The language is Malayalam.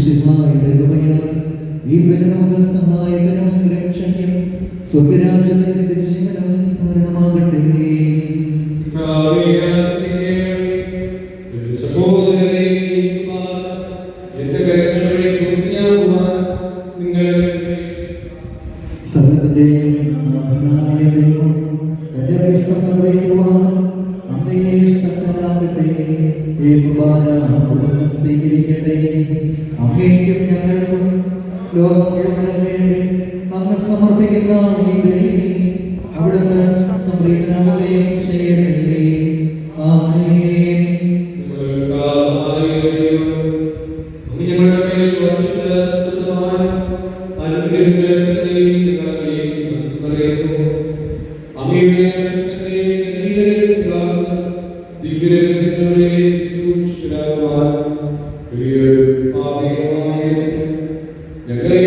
മിശിഹായുടെ കൃപയാൽ ഈ ബലിനോക്ക് സഹായകനും രക്ഷകനും സ്വർഗ്ഗരാജ്യത്തിന്റെ ജീവനും കാരണമാകട്ടെ. സകലത്തിന്റെയും നാഥനായ ദൈവം തന്റെ അഭിഷ്ടം നിറവേറ്റുവാനും അങ്ങയെ ശക്തനാകട്ടെ. ഈ കുർബാന അവിടുന്ന് സ്വീകരിക്കട്ടെ. അങ്ങേക്കും ഞങ്ങൾക്കും ലോകം മുഴുവനും വേണ്ടി അങ്ങ് സമർപ്പിക്കുന്ന ഈ ബലിയിൽ അവിടുന്ന് സംപ്രീതനാവുകയും ചെയ്യട്ടെ. ആമേൻ. ഞങ്ങളെ